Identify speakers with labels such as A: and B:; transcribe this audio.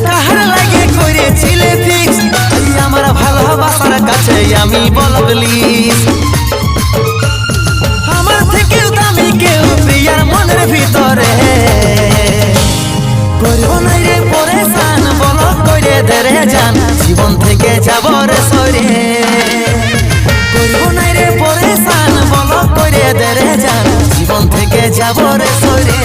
A: কাহার লাগে করেছিলে ফিক্স আমার ভালোবাসার কাছে আমি বলবলি আমার থেকেও দামি কেউ প্রিয়ার মনের ভিতরে করব না রে পরেশান বলো করে ধরে যান জীবন থেকে যাব রে সরে করব না রে পরেশান বলো করে ধরে যান জীবন থেকে যাব রে সরে